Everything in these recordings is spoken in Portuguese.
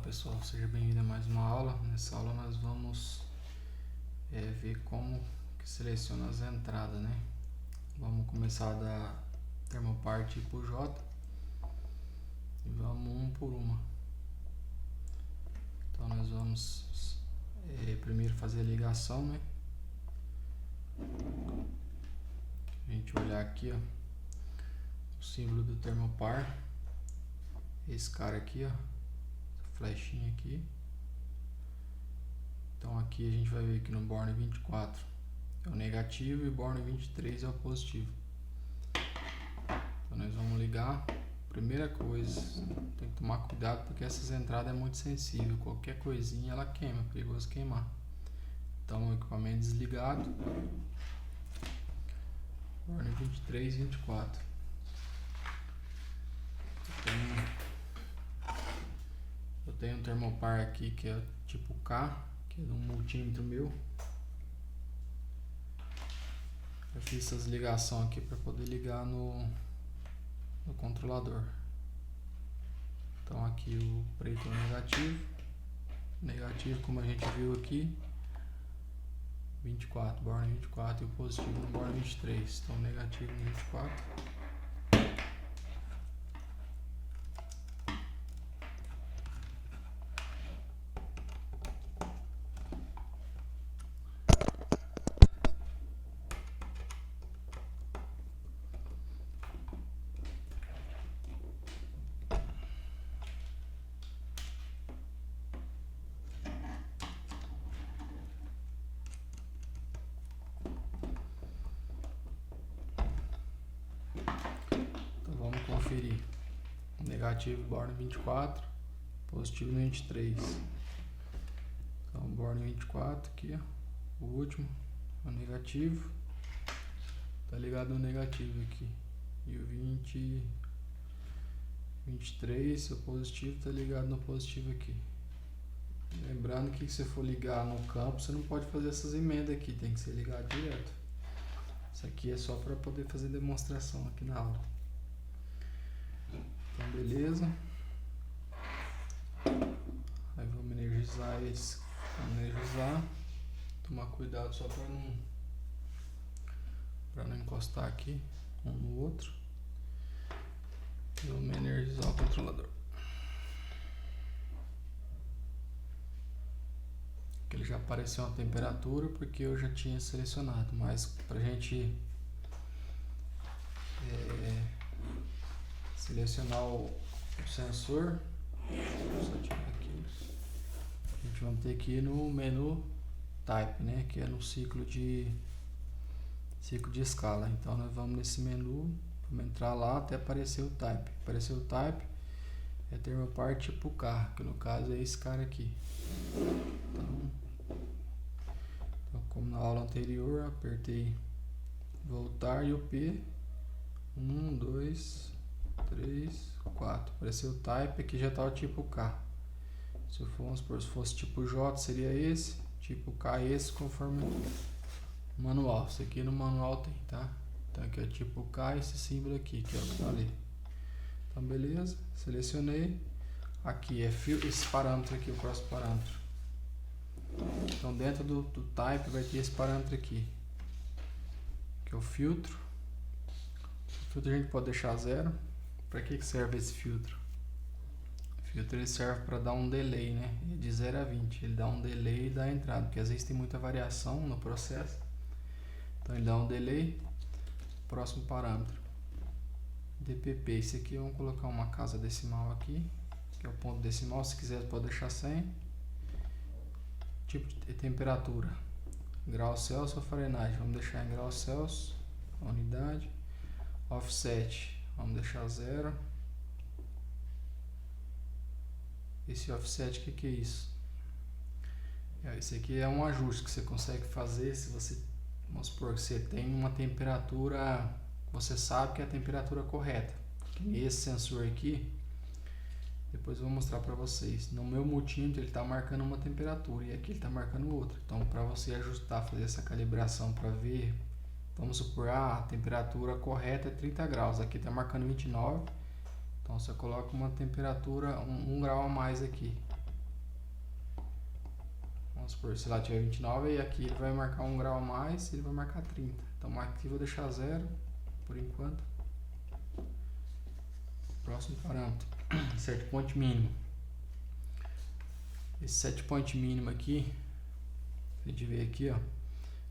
pessoal, seja bem-vindo a mais uma aula. Nessa aula nós vamos ver como que seleciona as entradas, né? Vamos começar da termopar tipo J e vamos um por uma. Então nós vamos primeiro fazer a ligação, né? A gente olhar aqui, ó, o símbolo do termopar, esse cara aqui, ó, essa flechinha aqui. Então aqui a gente vai ver que no borne 24 é o negativo e borne 23 é o positivo. Então nós vamos ligar. Primeira coisa, tem que tomar cuidado porque essas entradas é muito sensível. Qualquer coisinha ela queima, é perigoso queimar. Então o equipamento desligado. Borne 23 e 24. Eu tenho um termopar aqui que é tipo K, que é de 1 multímetro meu. Eu fiz essas ligações aqui para poder ligar no controlador. Então aqui o preto é o negativo. Negativo, como a gente viu aqui, 24, borne 24 e o positivo no borne 23. Então negativo no 24. Conferir negativo borne 24, positivo no 23. Então borne 24 aqui, ó, o último, o negativo, tá ligado no negativo aqui, e o 23, o positivo, tá ligado no positivo aqui. Lembrando que se você for ligar no campo, você não pode fazer essas emendas aqui, tem que ser ligado direto. Isso aqui é só para poder fazer demonstração aqui na aula. Então beleza, aí vamos energizar esse, tomar cuidado só para não encostar aqui um no outro. E vamos energizar o controlador. Aqui ele já apareceu uma temperatura porque eu já tinha selecionado, mas para a gente selecionar o sensor, só tirar aqui, a gente vai ter que ir no menu Type, né, que é no ciclo de escala. Então nós vamos nesse menu, vamos entrar lá até aparecer o Type. Apareceu o Type, é termopar tipo K, que no caso é esse cara aqui. Então como na aula anterior, apertei voltar e o P, 1, 2, 3, 4. Apareceu o Type, aqui já está o tipo K. Se fosse tipo J, seria esse. Tipo K, esse, conforme o manual. Isso aqui no manual tem, tá? Então aqui é tipo K, esse símbolo aqui, que é o que tá ali. Então beleza, selecionei. Aqui é esse parâmetro aqui, o próximo parâmetro. Então dentro do Type vai ter esse parâmetro aqui, que é o filtro. O filtro a gente pode deixar 0. Para que serve esse filtro? O filtro ele serve para dar um delay, né? De 0 a 20. Ele dá um delay da entrada, porque às vezes tem muita variação no processo. Então ele dá um delay. Próximo parâmetro, DPP. Esse aqui vamos colocar uma casa decimal aqui, que é o ponto decimal. Se quiser pode deixar 100. Tipo de temperatura, graus Celsius ou Fahrenheit. Vamos deixar em graus Celsius, a unidade. Offset, vamos deixar 0. Esse offset, o que é isso? Esse aqui é um ajuste que você consegue fazer se você, vamos supor que você tem uma temperatura, você sabe que é a temperatura correta. Esse sensor aqui, depois eu vou mostrar para vocês. No meu multímetro ele está marcando uma temperatura e aqui ele está marcando outra. Então para você ajustar, fazer essa calibração para ver, vamos supor, a temperatura correta é 30 graus, aqui está marcando 29. Então você coloca uma temperatura, um grau a mais aqui. Vamos supor, se lá tiver 29, e aqui ele vai marcar 1 grau a mais, ele vai marcar 30. Então aqui eu vou deixar 0 por enquanto. Próximo parâmetro, set point mínimo. Esse set point mínimo aqui, a gente vê aqui, ó,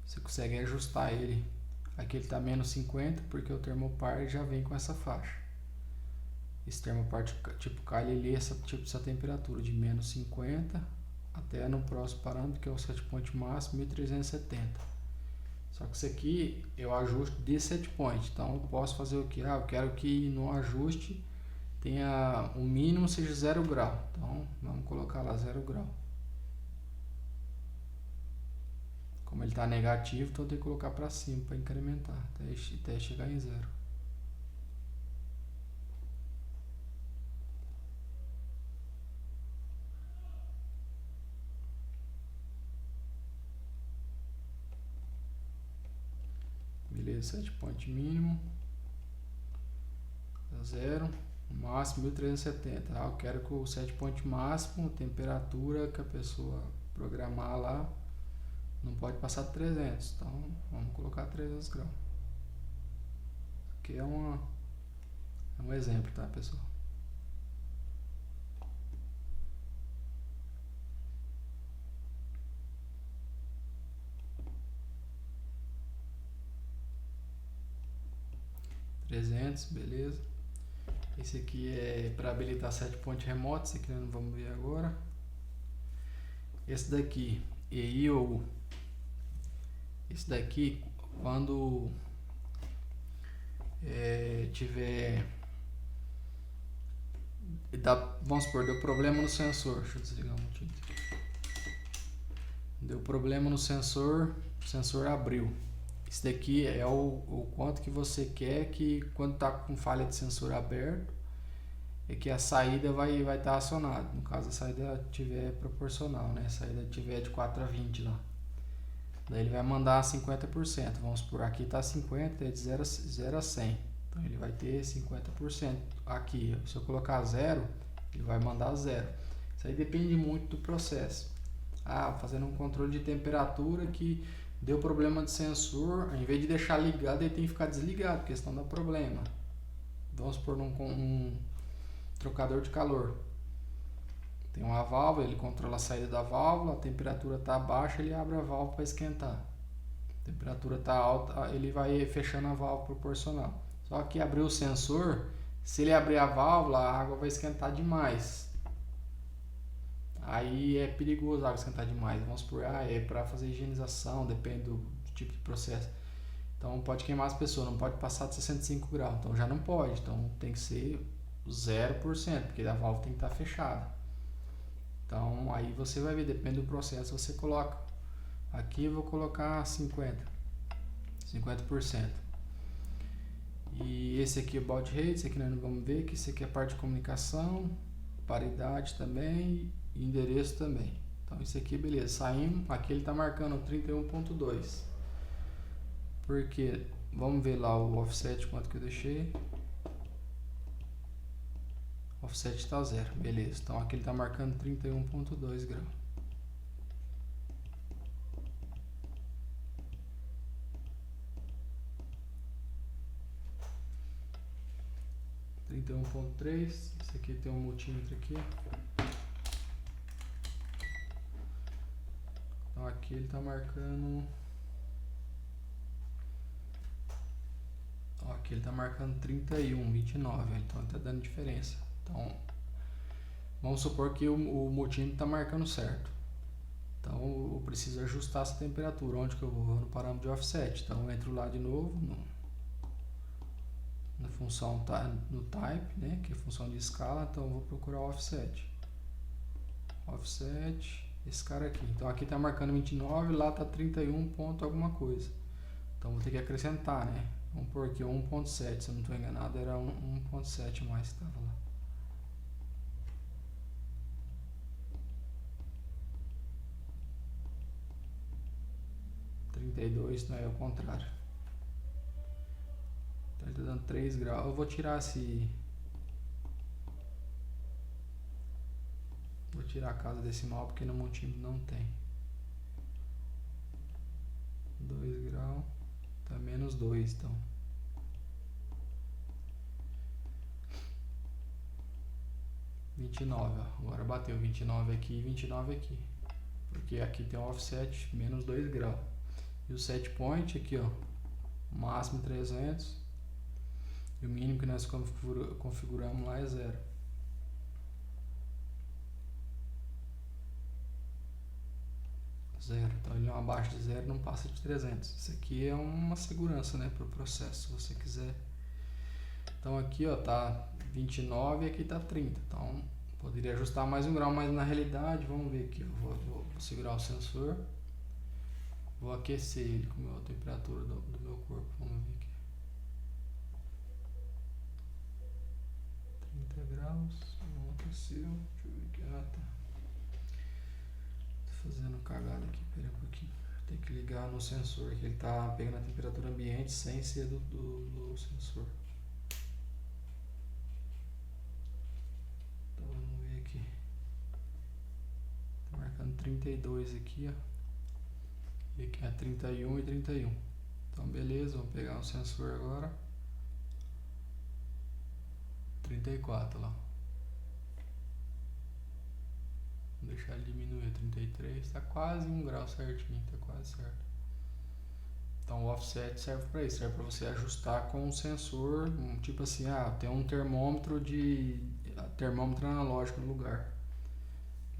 você consegue ajustar ele. Aqui ele está menos 50, porque o thermopar já vem com essa faixa. Esse thermopar tipo K, ele lê essa temperatura de menos 50 até no próximo parâmetro, que é o set point máximo, 1370. Só que isso aqui eu ajusto de set point. Então eu posso fazer o que? Eu quero que no ajuste tenha o mínimo seja 0 grau. Então vamos colocar lá 0 grau. Como ele está negativo, então eu tenho que colocar para cima para incrementar até chegar em 0. Beleza, set point mínimo 0, máximo 1370. Eu quero que o set point máximo, temperatura que a pessoa programar lá, não pode passar de 300. Então vamos colocar 300 graus. Aqui é um exemplo, tá, pessoal? Beleza. Esse aqui é para habilitar set point remoto, esse aqui nós não vamos ver agora. Esse daqui, EI ou U. Esse daqui, quando tiver... vamos supor, deu problema no sensor. Deixa eu desligar um pouquinho. Deu problema no sensor, o sensor abriu. Esse daqui é o quanto que você quer que quando está com falha de sensor aberto, é que a saída vai estar acionada. No caso, a saída tiver proporcional, né? A saída tiver de 4 a 20 lá. Daí ele vai mandar 50%. Vamos supor, aqui está 50, é de 0 a 100. Então ele vai ter 50%. Aqui, se eu colocar 0, ele vai mandar 0. Isso aí depende muito do processo. Fazendo um controle de temperatura que deu problema de sensor, em vez de deixar ligado, ele tem que ficar desligado, porque senão dá problema. Vamos supor um trocador de calor. Tem uma válvula, ele controla a saída da válvula, a temperatura está baixa, ele abre a válvula para esquentar. A temperatura está alta, ele vai fechando a válvula proporcional. Só que abrir o sensor, se ele abrir a válvula, a água vai esquentar demais. Aí é perigoso a água esquentar demais. Vamos supor, é para fazer higienização, depende do tipo de processo. Então pode queimar as pessoas, não pode passar de 65 graus. Então já não pode, então tem que ser 0%, porque a válvula tem que estar fechada. Então aí você vai ver, depende do processo, você coloca. Aqui eu vou colocar 50%. E esse aqui é o baud rate, esse aqui nós não vamos ver, que esse aqui é a parte de comunicação, paridade também e endereço também. Então isso aqui, beleza, saímos, aqui ele está marcando 31.2. Porque, vamos ver lá o offset, quanto que eu deixei. Offset está 0, beleza. Então aqui ele está marcando 31.2 graus. Esse aqui tem um multímetro aqui. Então aqui ele está marcando... Aqui ele está marcando 31,29, então ele está dando diferença. Então, vamos supor que o multímetro está marcando certo. Então, eu preciso ajustar essa temperatura. Onde que eu vou? No parâmetro de offset. Então, eu entro lá de novo, na função no type, né, que é a função de escala. Então, eu vou procurar o offset. Offset, esse cara aqui. Então, aqui está marcando 29, lá está 31 ponto alguma coisa. Então, vou ter que acrescentar, né? Vamos pôr aqui 1.7, se eu não estou enganado, era 1.7 mais que estava lá. Não é o contrário. Então ele está dando 3 graus. Eu vou tirar Vou tirar a casa decimal porque no multímetro não tem. 2 graus, tá menos 2, então. (29), ó. Agora bateu 29 aqui e 29 aqui. Porque aqui tem um offset menos 2 graus. E o set point aqui, ó, máximo 300. E o mínimo que nós configuramos lá é 0. Zero. Então ele abaixo de 0 não passa de 300. Isso aqui é uma segurança, né, para o processo, se você quiser. Então aqui, ó, tá 29 e aqui tá 30. Então poderia ajustar mais 1 grau, mas na realidade, vamos ver aqui. Eu vou segurar o sensor. Vou aquecer ele com a temperatura do meu corpo. Vamos ver aqui. 30 graus. Não aqueceu. Deixa eu ver aqui. Ah, tá. Tô fazendo cagada aqui. Pera um pouquinho. Tem que ligar no sensor, que ele tá pegando a temperatura ambiente sem ser do sensor. Então vamos ver aqui. Tá marcando 32 aqui, ó. E aqui é 31 e 31. Então beleza, vamos pegar o sensor agora. 34 lá. Vou deixar ele diminuir. 33, tá quase 1 grau certinho, tá quase certo. Então o offset serve para isso, serve para você ajustar com o sensor, tipo assim, tem um termômetro analógico no lugar.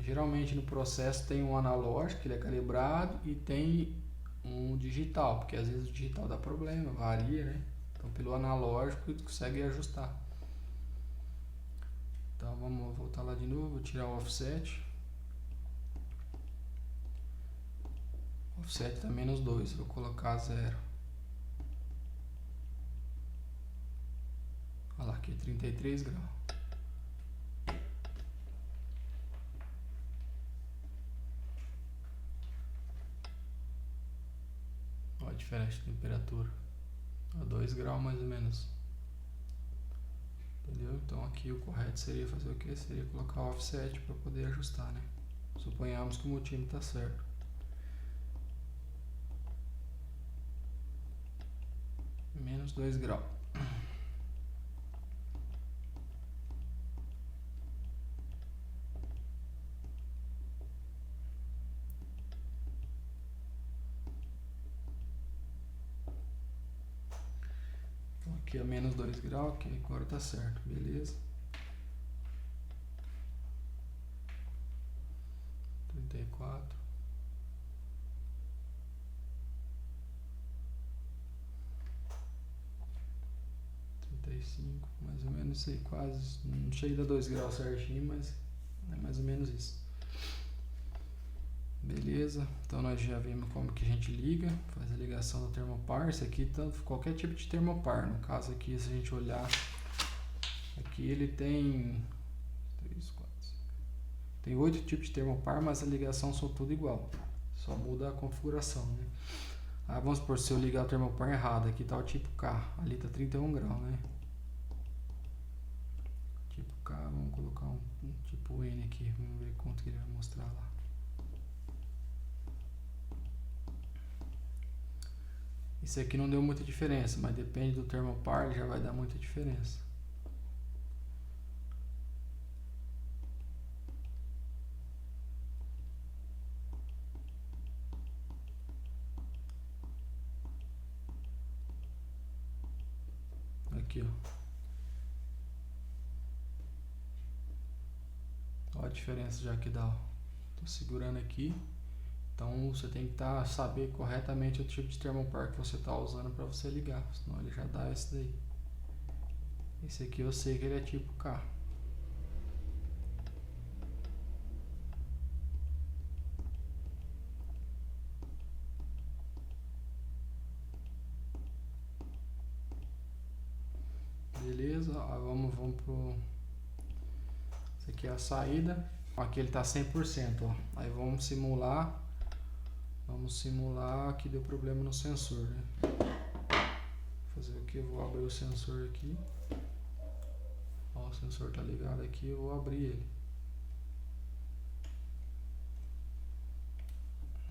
Geralmente no processo tem um analógico, que ele é calibrado, e tem um digital, porque às vezes o digital dá problema, varia, né? Então pelo analógico ele consegue ajustar. Então vamos voltar lá de novo, vou tirar o offset. Offset tá menos 2, vou colocar 0. Olha lá, aqui 33 graus. Olha a diferença de temperatura. A 2 graus mais ou menos. Entendeu? Então aqui o correto seria fazer o que? Seria colocar o offset para poder ajustar, né? Suponhamos que o multímetro está certo. Menos 2 graus. Então aqui é menos 2 graus, que agora tá certo, beleza? 34. 35, mais ou menos isso aí, quase, não chega a 2 graus certinho, mas é mais ou menos isso. Beleza, então nós já vimos como que a gente liga, faz a ligação do termopar. Isso aqui, tanto qualquer tipo de termopar. No caso aqui, se a gente olhar, aqui ele tem 3, 4, 5, tem 8 tipos de termopar, mas a ligação são tudo igual, só muda a configuração, né? Vamos supor, se eu ligar o termopar errado, aqui tá o tipo K, ali tá 31 graus, né? Tipo K, vamos colocar um tipo N aqui, vamos ver quanto que ele vai mostrar lá. Isso aqui não deu muita diferença, mas depende do termopar, ele já vai dar muita diferença. Aqui, ó. Olha a diferença já que dá, ó. Tô segurando aqui. Então você tem que saber corretamente o tipo de termopar que você está usando para você ligar, senão ele já dá esse daí. Esse aqui eu sei que ele é tipo K. Beleza, vamos pro... Esse aqui é a saída. Aqui ele tá 100%, ó. Aí vamos simular. Vamos simular que deu problema no sensor, né? Vou fazer o que? Eu vou abrir o sensor aqui. Ó, o sensor tá ligado aqui, eu vou abrir ele.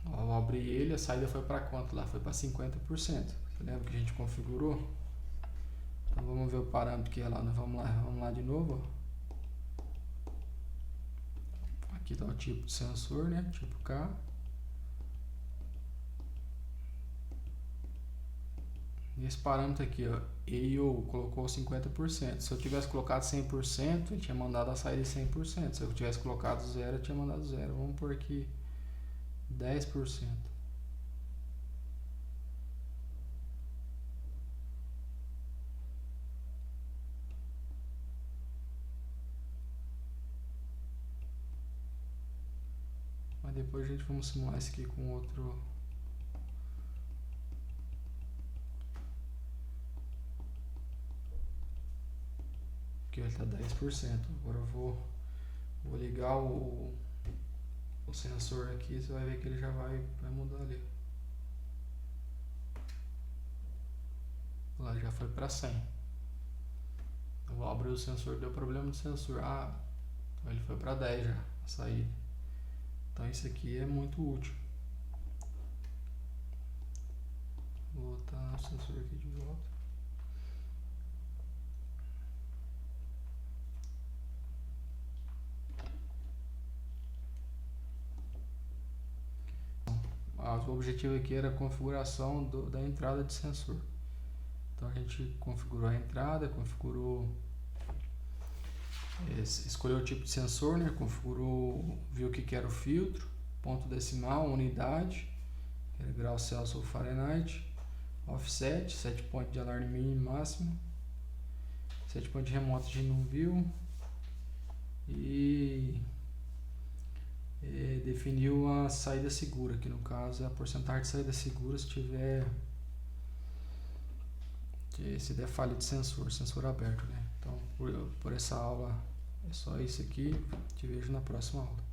Ó, vou abri ele, a saída foi para quanto lá? Foi para 50%. Você lembra que a gente configurou? Então vamos ver o parâmetro que é lá. Vamos lá de novo. Ó. Aqui está o tipo de sensor, né? Tipo K. E esse parâmetro aqui, ó, EIO, colocou 50%. Se eu tivesse colocado 100%, ele tinha mandado a saída de 100%. Se eu tivesse colocado 0, eu tinha mandado 0. Vamos por aqui 10%. Mas depois a gente vai simular isso aqui com outro. Aqui ele está 10%. Agora eu vou ligar o sensor aqui, você vai ver que ele já vai mudar ali. Lá já foi para 100. Eu vou abrir o sensor, deu problema no sensor. Ah, então ele foi para 10 já, a saída. Então isso aqui é muito útil. Vou botar o sensor aqui de volta. O objetivo aqui era a configuração da entrada de sensor. Então a gente configurou a entrada, escolheu o tipo de sensor, né? Configurou, viu o que era o filtro, ponto decimal, unidade, que era grau Celsius ou Fahrenheit, offset, set point de alarme mínimo e máximo, set point de remoto a gente não viu, e definiu a saída segura, que no caso é a porcentagem de saída segura se der falha de sensor aberto, né? Então, por essa aula é só isso aqui. Te vejo na próxima aula.